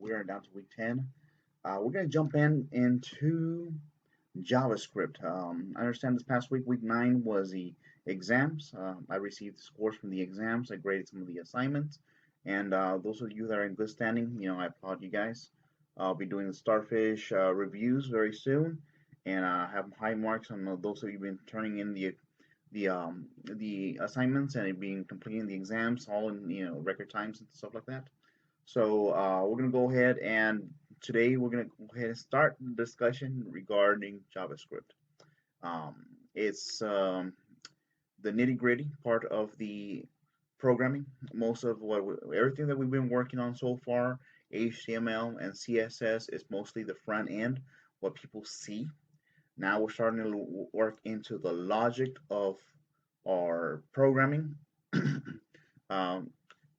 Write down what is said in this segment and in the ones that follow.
We are down to week 10. We're going to jump into JavaScript. I understand this past week, week 9 was the exams. I received scores from the exams. I graded some of the assignments. And those of you that are in good standing, I applaud you guys. I'll be doing the Starfish reviews very soon, and I have high marks on those of you been turning in the assignments and being completing the exams all in record times and stuff like that. So we're gonna go ahead and today we're gonna go ahead and start the discussion regarding JavaScript. Um, it's the nitty gritty part of the programming. Most of everything that we've been working on so far, HTML and CSS, is mostly the front end, what people see. Now we're starting to work into the logic of our programming, um,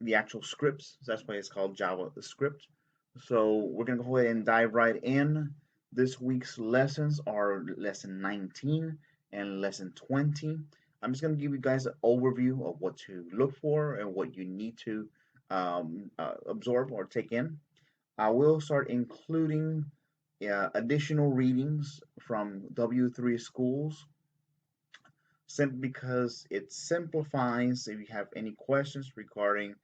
the actual scripts. So that's why it's called JavaScript. So we're gonna go ahead and dive right in. This week's lessons are lesson 19 and lesson 20. I'm just gonna give you guys an overview of what to look for and what you need to absorb or take in. I will start including additional readings from W3 schools simply because it simplifies. If you have any questions regarding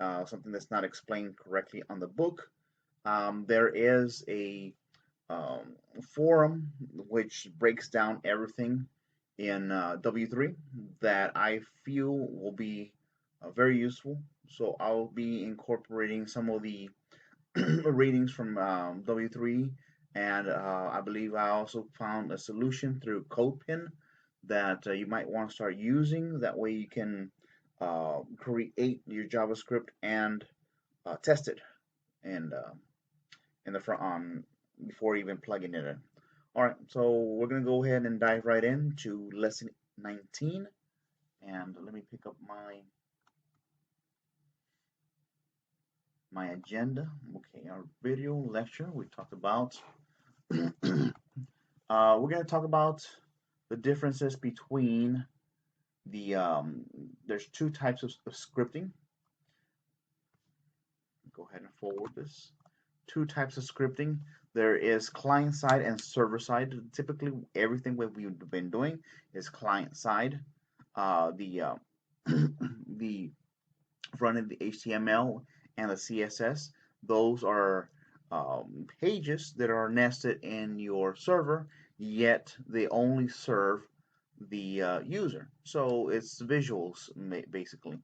something that's not explained correctly on the book, there is a forum which breaks down everything in W3 that I feel will be very useful. So I'll be incorporating some of the readings from W3, and I believe I also found a solution through CodePen that you might want to start using. That way you can create your JavaScript and test it and in the front before even plugging it in. All right, so we're gonna go ahead and dive right into lesson 19, and let me pick up my agenda. Okay, our video lecture we talked about. We're gonna talk about the differences between the there's two types of scripting. Go ahead and forward this. Two types of scripting. There is client side and server side. Typically, everything that we've been doing is client side. The the front end, the HTML and the CSS. Those are pages that are nested in your server, yet they only serve the user. So it's visuals basically.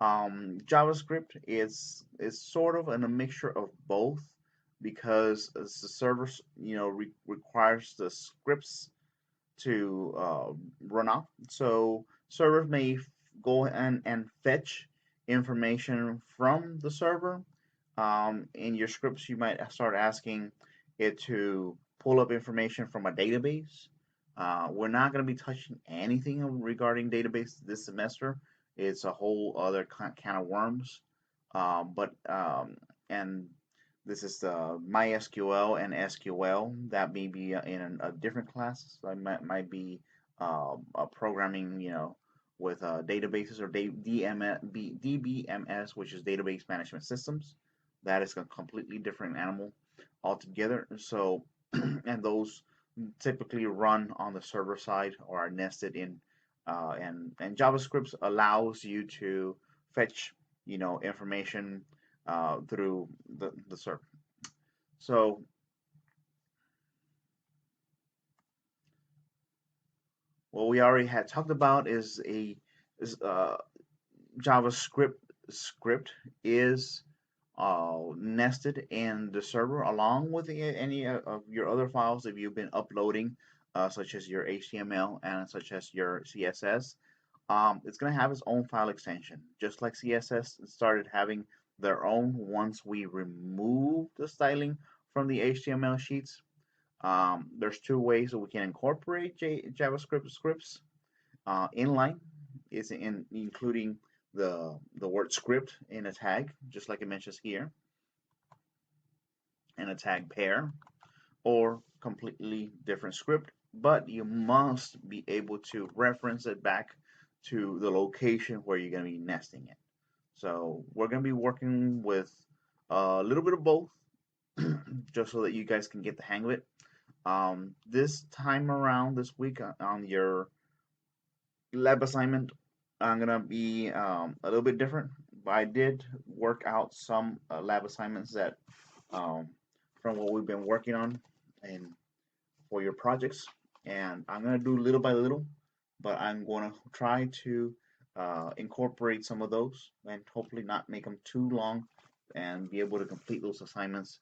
JavaScript is sort of in a mixture of both because the server requires the scripts to run off. So servers may go and fetch information from the server. In your scripts, you might start asking it to pull up information from a database. We're not going to be touching anything regarding database this semester. It's a whole other kind of worms. And this is the MySQL and SQL. That may be in a different class. So might be programming, with databases or DBMS, which is database management systems. That is a completely different animal altogether. So, and those typically run on the server side or are nested in, and JavaScript allows you to fetch, information through the server. So what we already had talked about is JavaScript script is nested in the server along with any of your other files that you've been uploading, such as your HTML and such as your CSS. It's going to have its own file extension, just like CSS started having their own once we remove the styling from the HTML sheets. There's two ways that we can incorporate JavaScript scripts. Inline is including the word script in a tag, just like it mentions here, and a tag pair, or completely different script, but you must be able to reference it back to the location where you're going to be nesting it. So we're going to be working with a little bit of both. just so that you guys can get the hang of it. This time around, this week on your lab assignment, I'm gonna be a little bit different. But I did work out some lab assignments that um, from what we've been working on and for your projects, and I'm gonna do little by little, but I'm gonna try to incorporate some of those and hopefully not make them too long, and be able to complete those assignments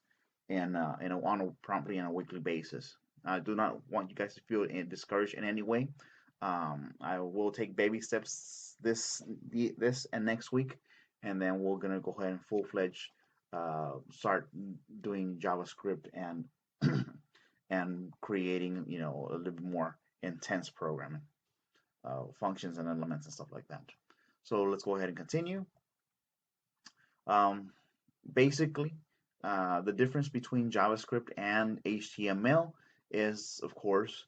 on a promptly on a weekly basis. I do not want you guys to feel discouraged in any way. I will take baby steps this and next week, and then we're gonna go ahead and full-fledged start doing JavaScript and and creating, a little bit more intense programming, functions and elements and stuff like that. So let's go ahead and continue. Um, Basically, the difference between JavaScript and HTML is, of course,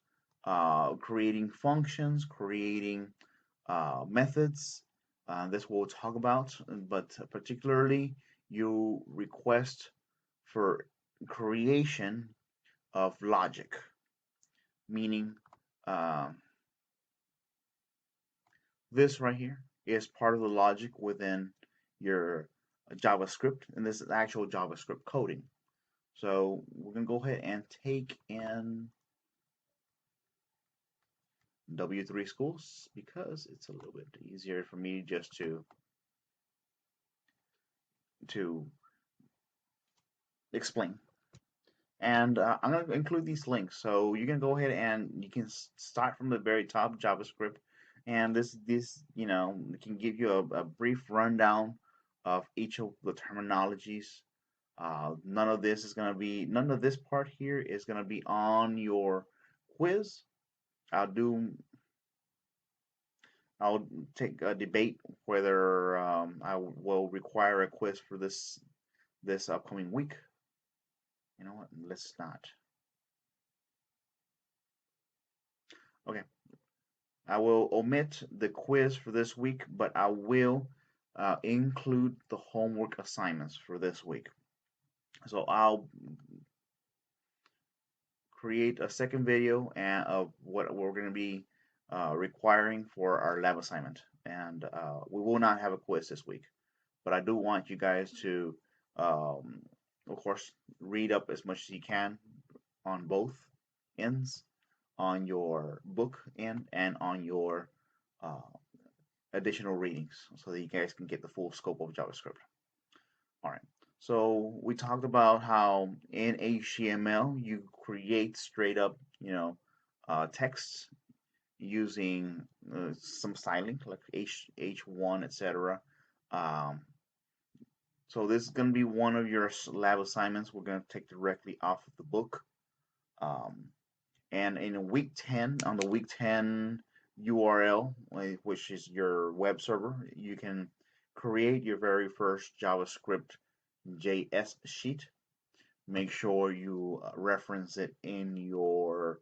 creating functions, creating methods. This we'll talk about, but particularly you request for creation of logic, meaning uh, this right here is part of the logic within your JavaScript, and this is actual JavaScript coding. So we're going to go ahead and take in W3 schools because it's a little bit easier for me just to explain. And I'm going to include these links. So you can go ahead and you can start from the very top, JavaScript, and this can give you a brief rundown of each of the terminologies. None of this part here is gonna be on your quiz. I'll do I'll take a debate whether I will require a quiz for this upcoming week. You know what? Let's not. Okay, I will omit the quiz for this week, but I will include the homework assignments for this week. So I'll create a second video of what we're going to be requiring for our lab assignment. And we will not have a quiz this week, but I do want you guys to, um, of course, read up as much as you can on both ends, on your book end and on your uh, additional readings, so that you guys can get the full scope of JavaScript. All right. So we talked about how in HTML you create straight up, text using some styling like H1, etc. Um, so this is going to be one of your lab assignments. We're going to take directly off of the book. Um, and in week 10, on the week 10 URL, which is your web server, you can create your very first JavaScript JS sheet. Make sure you reference it in your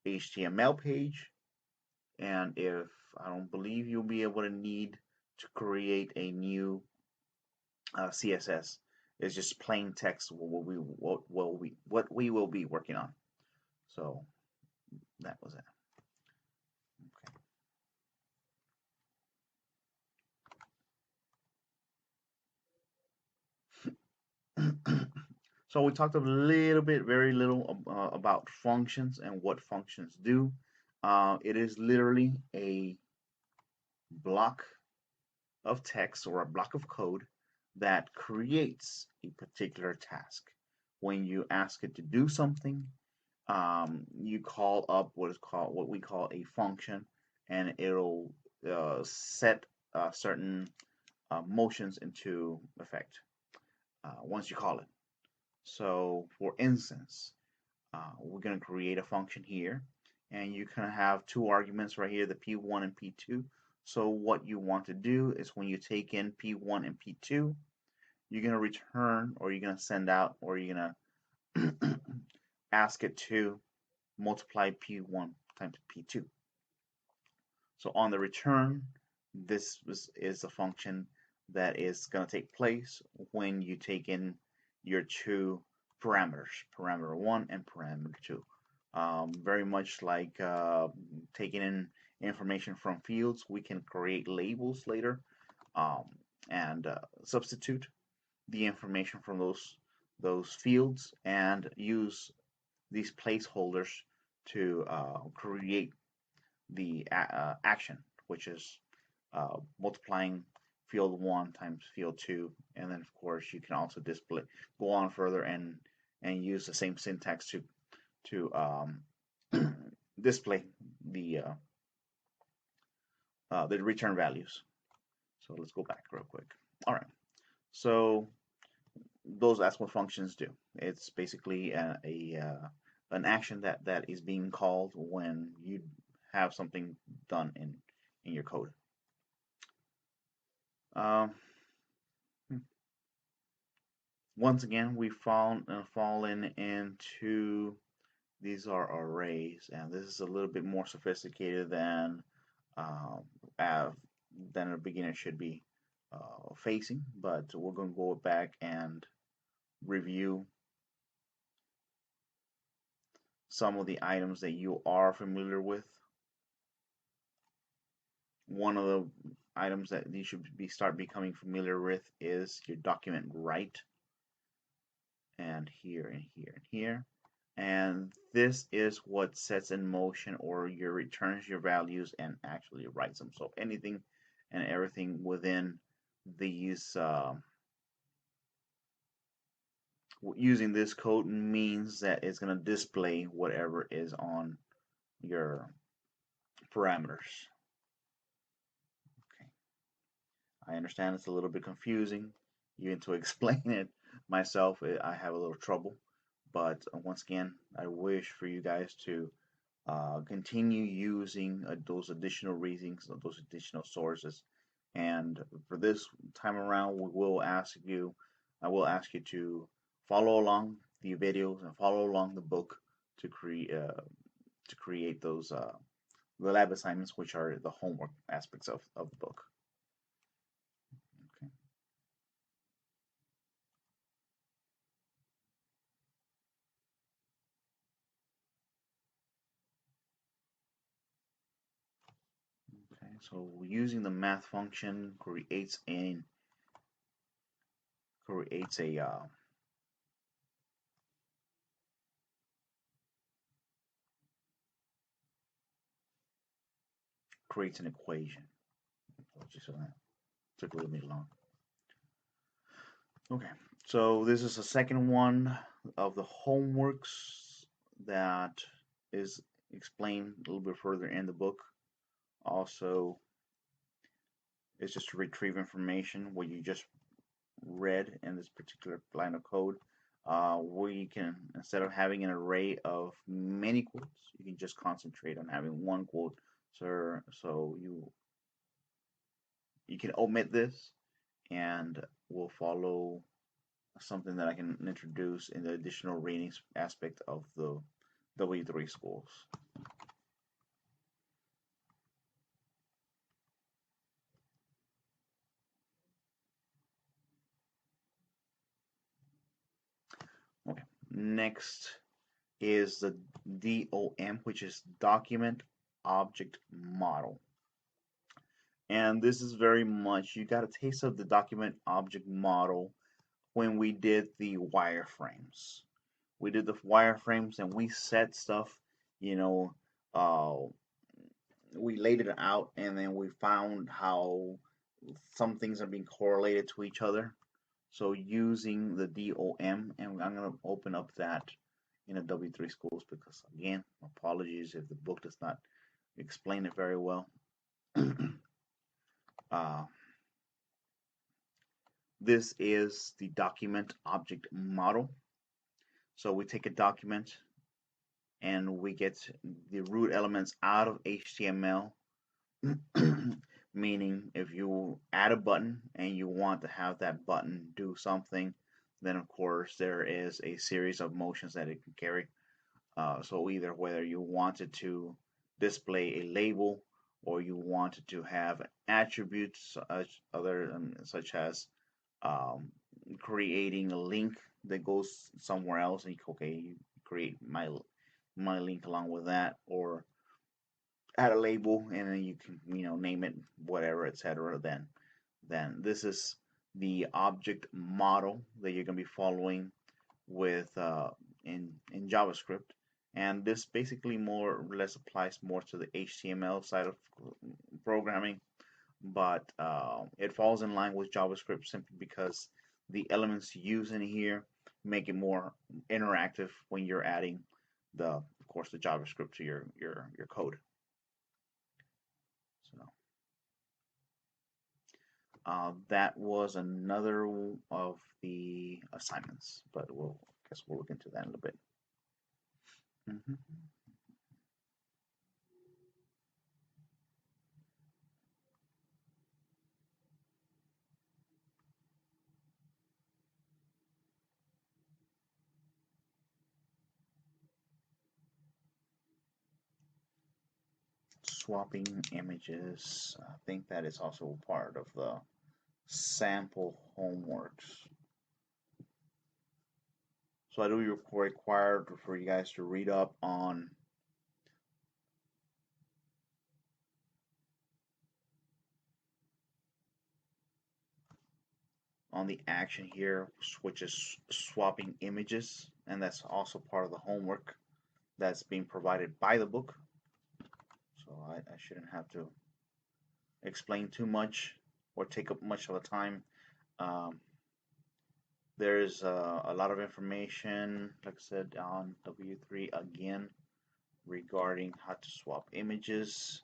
HTML page. And if I don't believe you'll be able to need to create a new CSS, it's just plain text what we will be working on. So that was it. Okay. So we talked a little bit, very little about functions and what functions do. It is literally a block of text or a block of code that creates a particular task. When you ask it to do something, you call up what we call a function, and it'll set certain motions into effect once you call it. So, for instance, we're going to create a function here, and you can have two arguments right here, the P1 and P2. So what you want to do is when you take in P1 and P2, you're going to return, or you're going to send out, or you're going to ask it to multiply P1 times P2. So on the return, this is a function that is going to take place when you take in your two parameters, parameter 1 and parameter 2. Very much like taking in information from fields, we can create labels later, um, and substitute the information from those fields and use these placeholders to create the action, which is multiplying field 1 times field 2, and then of course you can also display, go on further and use the same syntax to display the return values. So let's go back real quick. All right, so that's what functions do. It's basically an action that is being called when you have something done in your code. Um, Once again, we found fallen into these are arrays, and this is a little bit more sophisticated um, than a beginner should be facing. But we're going to go back and review some of the items that you are familiar with. One of the items that you should start becoming familiar with is your document write, and here and here and here. And this is what sets in motion or your returns your values and actually writes them. So anything and everything within these using this code means that it's going to display whatever is on your parameters. Okay, I understand it's a little bit confusing. Even to explain it myself, I have a little trouble. But once again, I wish for you guys to continue using those additional readings, those additional sources. And for this time around, I will ask you to follow along the videos and follow along the book to create those the lab assignments, which are the homework aspects of the book. Okay. Okay. So using the math function creates a creates an equation. Apologies for that. Took a little bit long. Okay, so this is the second one of the homeworks that is explained a little bit further in the book. Also, it's just to retrieve information what you just read in this particular line of code. We can, instead of having an array of many quotes, you can just concentrate on having one quote. So you can omit this, and we'll follow something that I can introduce in the additional ratings aspect of the W3 schools. Okay, next is the DOM, which is Document Object Model. And this is very much, you got a taste of the document object model when we did the wireframes. We did the wireframes and we set stuff, you know, we laid it out and then we found how some things are being correlated to each other. So using the DOM, and I'm going to open up that in a W3 schools because again, apologies if the book does not explain it very well. This is the document object model. So we take a document and we get the root elements out of HTML. Meaning if you add a button and you want to have that button do something, then of course there is a series of motions that it can carry. So either whether you wanted to display a label or you wanted to have attributes such as creating a link that goes somewhere else, and you create my link along with that, or add a label, and then you can name it whatever, etc. Then this is the object model that you're going to be following with in JavaScript, and this basically more or less applies more to the HTML side of programming, but it falls in line with JavaScript simply because the elements used in here make it more interactive when you're adding of course, the JavaScript to your code. So that was another of the assignments, but we'll look into that in a little bit. Mhm. Swapping images. I think that is also part of the sample homeworks. So I do require for you guys to read up on the action here, which is swapping images, and that's also part of the homework that's being provided by the book. So I shouldn't have to explain too much or take up much of the time. Um, there's a lot of information, like I said, on W3 again regarding how to swap images.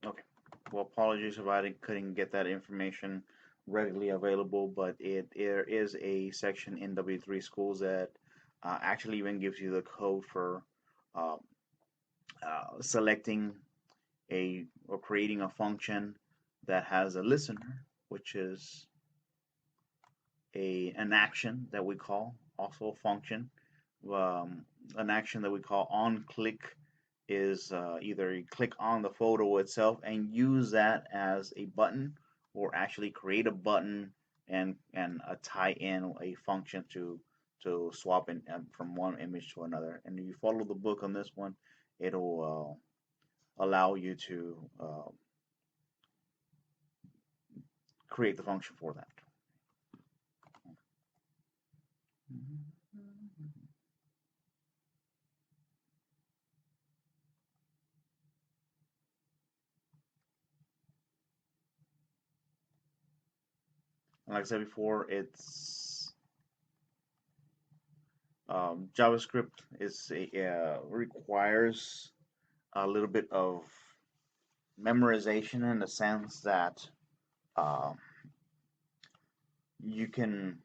Okay. Well, apologies if I couldn't get that information readily available, but there is a section in W3 schools that actually even gives you the code for uh, selecting or creating a function that has a listener, which is an action that we call also a function. Um, an action that we call on click is either you click on the photo itself and use that as a button, or actually create a button and tie in a function to swap in from one image to another. And if you follow the book on this one, it'll allow you to create the function for that. And like I said before, it's JavaScript requires a little bit of memorization in the sense that uh, you can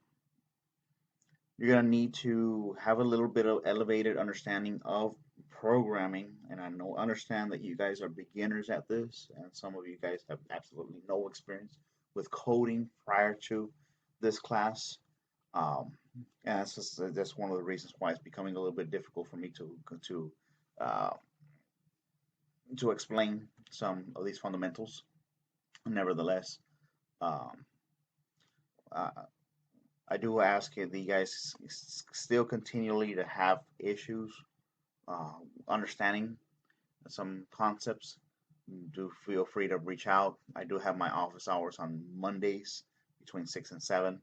you're gonna need to have a little bit of elevated understanding of programming, and I understand that you guys are beginners at this, and some of you guys have absolutely no experience with coding prior to this class. Um, and that's one of the reasons why it's becoming a little bit difficult for me uh, to explain some of these fundamentals. Nevertheless, um, uh, I do ask that you guys still continually to have issues uh, understanding some concepts. Do feel free to reach out. I do have my office hours on Mondays between 6 and 7.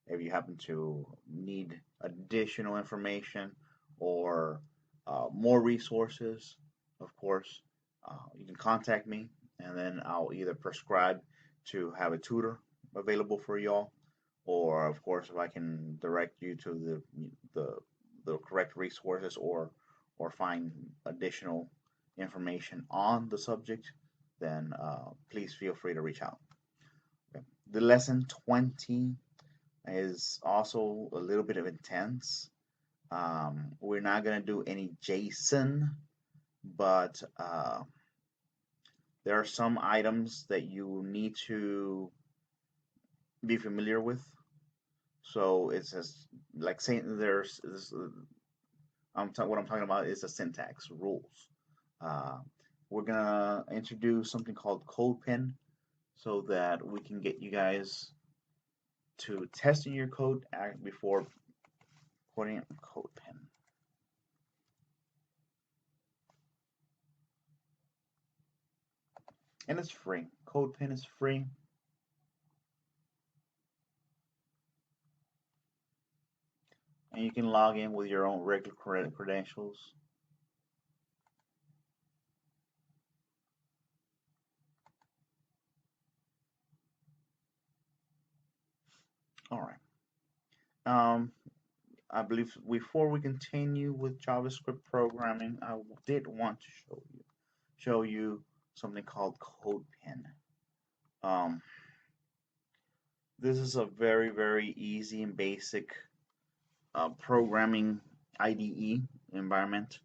If you happen to need additional information or more resources, of course, you can contact me, and then I'll either prescribe to have a tutor available for y'all, or of course, if I can direct you to the the correct resources, or find additional information on the subject, then please feel free to reach out. Okay. The lesson 20 is also a little bit of intense. We're not going to do any JSON but there are some items that you need to be familiar with. So it's just like saying what I'm talking about is the syntax rules. Uh, we're gonna introduce something called CodePen so that we can get you guys to testing your code before putting it in CodePen. And it's free. CodePen is free. And you can log in with your own regular credentials. All right. Um, I believe before we continue with JavaScript programming, I did want to show you something called CodePen. Um, this is a very easy and basic programming IDE environment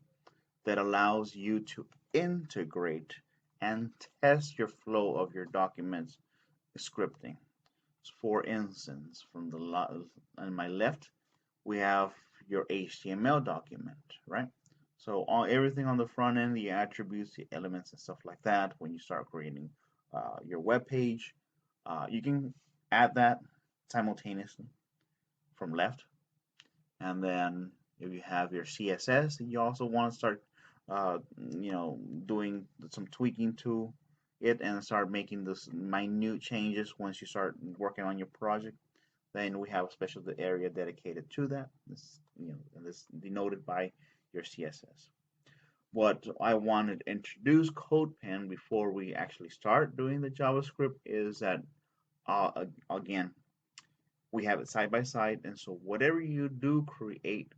that allows you to integrate and test your flow of your documents scripting. For instance, on my left, we have your HTML document, right? So everything on the front end, the attributes, the elements, and stuff like that. When you start creating your web page, you can add that simultaneously from left. And then if you have your CSS, and you also want to start, doing some tweaking to it and start making this minute changes once you start working on your project. Then we have a special area dedicated to that. This denoted by your CSS. What I wanted to introduce CodePen before we actually start doing the JavaScript is that again, we have it side by side, and so whatever you do create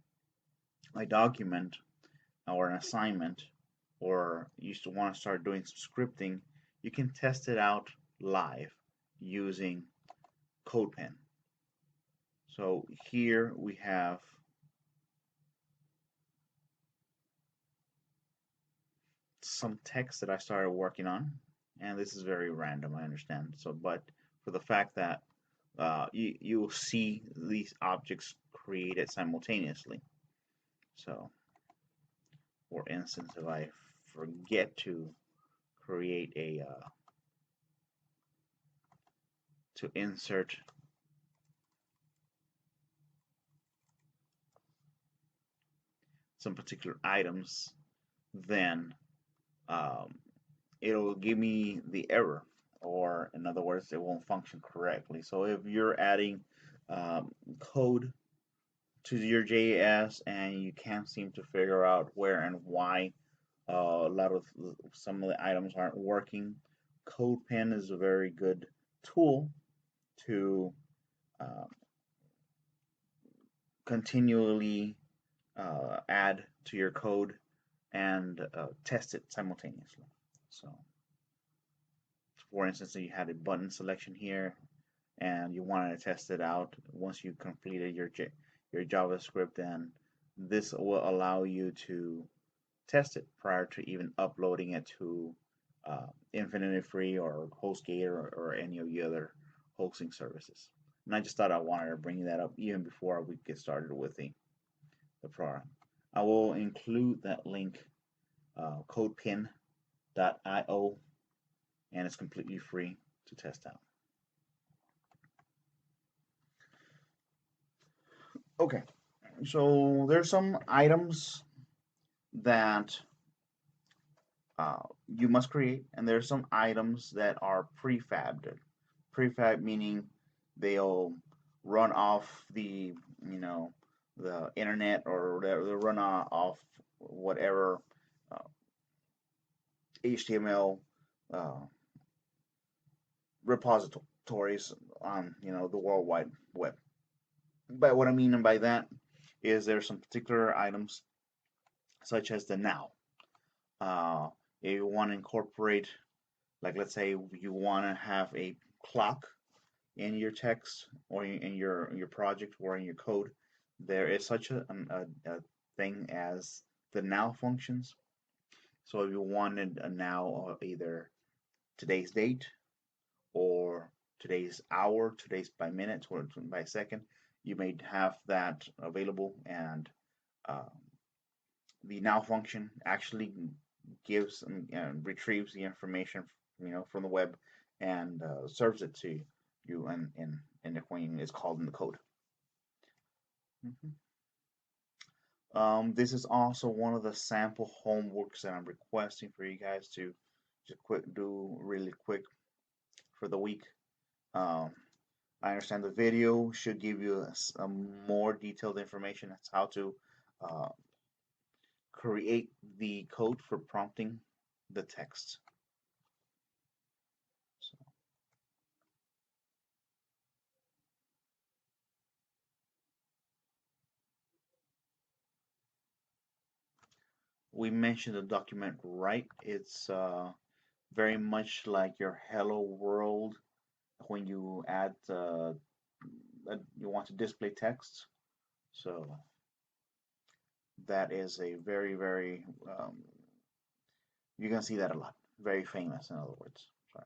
a document or an assignment, or you still want to start doing some scripting, you can test it out live using CodePen. So here we have some text that I started working on, and this is very random, I understand. So, but for the fact that you will see these objects created simultaneously. So, for instance, if I forget to create to insert some particular items, then um, it'll give me the error, or in other words, it won't function correctly. So if you're adding code to your JS and you can't seem to figure out where and why a lot of some of the items aren't working, CodePen is a very good tool to uh, continually add to your code and test it simultaneously. So, for instance, if you had a button selection here and you wanted to test it out once you completed your JavaScript, then this will allow you to test it prior to even uploading it to Infinity Free or HostGator or any of the other hosting services. And I just thought I wanted to bring that up even before we get started with the program. I will include that link, codepin.io, and it's completely free to test out. Okay, so there's some items that you must create, and there's some items that are prefabbed. Prefab meaning they'll run off the internet, or they'll run off whatever HTML uh, repositories on the World Wide Web. But what I mean by that is there's some particular items such as the now. If you want to incorporate, like let's say you want to have a clock in your text or in your project or in your code, there is such a thing as the now functions. So if you wanted a now either today's date or today's hour, today's by minute or by second, you may have that available, and uh, the now function actually gives and retrieves the information from the web and serves it to you in the when it's called in the code. Mhm. This is also one of the sample homeworks that I'm requesting for you guys to just do really quick for the week. Um, I understand the video should give you a more detailed information as how to uh, create the code for prompting the text. So we mentioned the document right. It's very much like your hello world when you add you want to display text. So that is a very you're gonna see that a lot. Very famous, in other words. Sorry.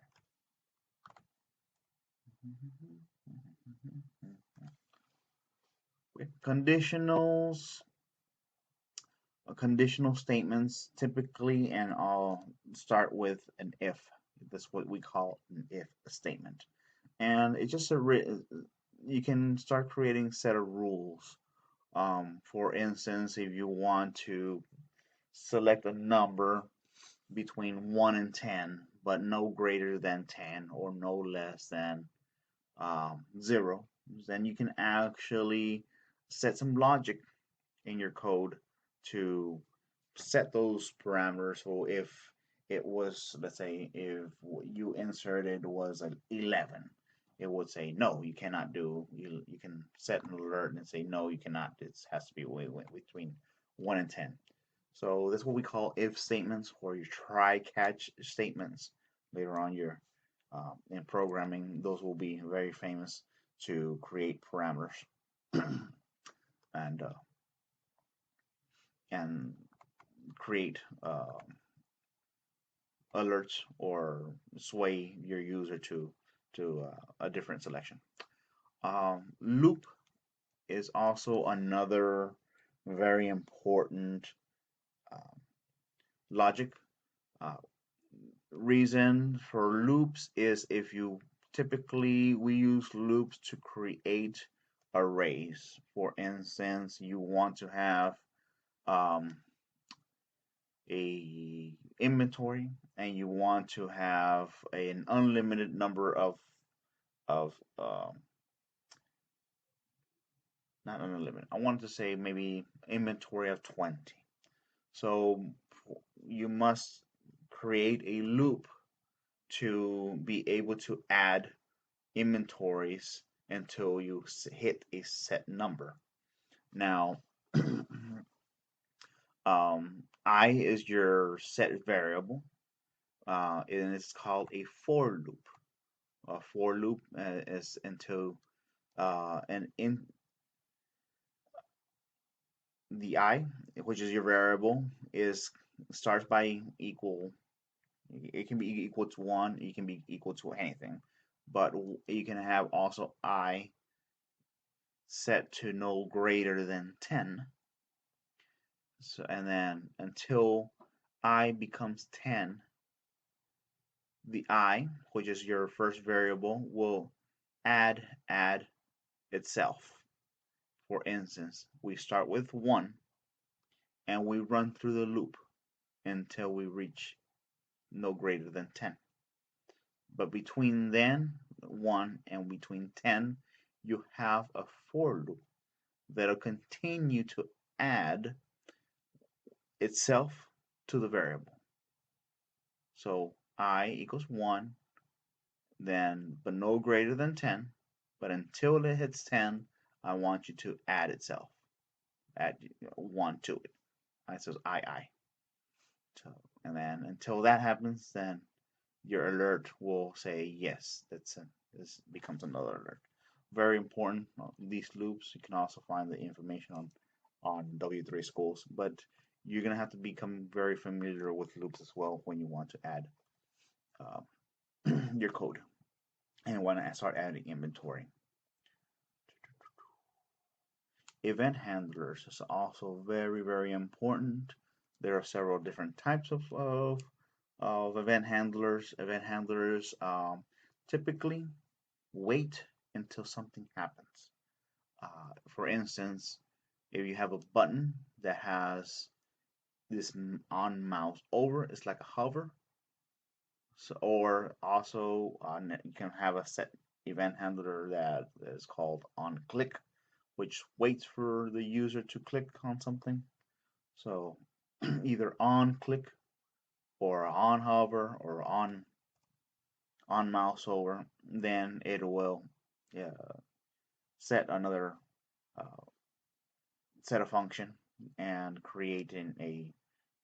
Conditionals, conditional statements typically, and I'll start with an if. That's what we call an if statement, and it's just you can start creating a set of rules. For instance, if you want to select a number between 1 and 10, but no greater than 10 or no less than 0, then you can actually set some logic in your code to set those parameters. So if it was, let's say, if you inserted was an 11, it would say no, you cannot do. You can set an alert and say no, you cannot. It has to be between 1 and 10. So that's what we call if statements, or your try catch statements. Later on, your in programming, those will be very famous to create parameters and and create alerts or sway your user to a different selection. Loop is also another very important uh, logic. Uh, Reason for loops is if you typically we use loops to create arrays. For instance, you want to have um, a inventory and you want to have an unlimited number of not unlimited. I wanted to say maybe inventory of 20. So you must create a loop to be able to add inventories until you hit a set number. Now, I is your set variable, and it's called a for loop. A for loop is until and in the I, which is your variable, is starts by equal. It can be equal to 1. It can be equal to anything, but you can have also I set to no greater than 10. So and then until I becomes 10, the I, which is your first variable, will add itself. For instance, we start with 1 and we run through the loop until we reach no greater than 10. But between then 1 and between 10, you have a for loop that'll continue to add itself to the variable. So I equals 1, then but no greater than 10. But until it hits 10, I want you to add itself, add 1 to it. Right, so I. So, and then until that happens, then your alert will say yes. This becomes another alert. Very important. These loops, you can also find the information on W3 Schools. But you're gonna have to become very familiar with loops as well when you want to add uh, your code and want to start adding inventory. Event handlers is also very important. There are several different types of event handlers. Event handlers typically wait until something happens. For instance, if you have a button that has this on mouse over, it's like a hover. So, or also you can have a set event handler that is called on click, which waits for the user to click on something. So either on click or on hover or on mouse over, then it will set another uh, set a function and create an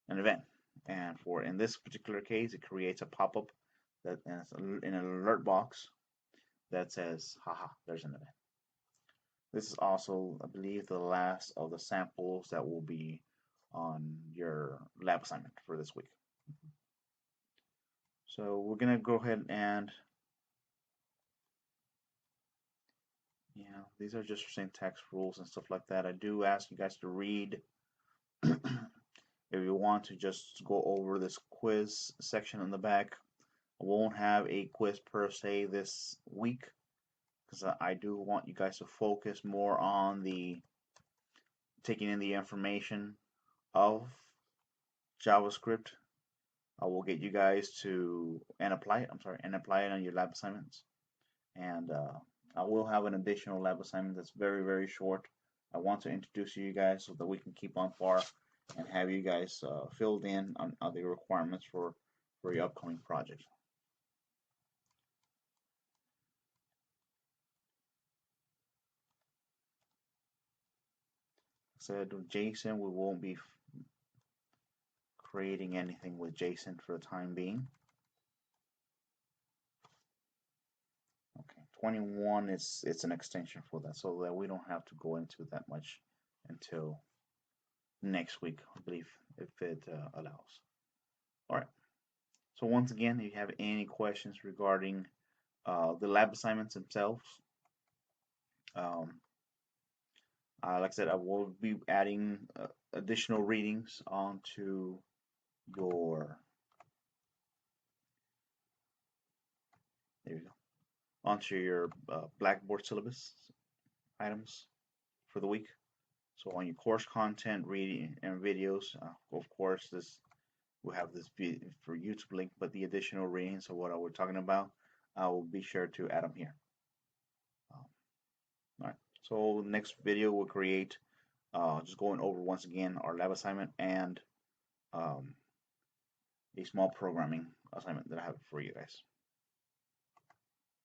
event. And for in this particular case, it creates a pop-up that is in an alert box that says, haha, there's an event. This is also, I believe, the last of the samples that will be on your lab assignment for this week. So we're gonna go ahead and these are just syntax rules and stuff like that. I do ask you guys to read if you want to just go over this quiz section in the back. I won't have a quiz per se this week because I do want you guys to focus more on the taking in the information of JavaScript. I will get you guys to and apply it. I'm sorry, and apply it on your lab assignments. And I will have an additional lab assignment that's very short. I want to introduce you guys so that we can keep on par and have you guys filled in on the requirements for your upcoming project. I said with JSON, we won't be creating anything with JSON for the time being. Okay, 21 is it's an extension for that, so that we don't have to go into that much until next week, I believe, if it allows. All right. So once again, if you have any questions regarding the lab assignments themselves, um, like I said, I will be adding additional readings onto your there you go onto your Blackboard syllabus items for the week. So on your course content, reading and videos, of course, this we'll have this for YouTube link, but the additional readings of what I was talking about, I will be sure to add them here. Um, all right. So next video we'll create just going over once again our lab assignment and um, a small programming assignment that I have for you guys.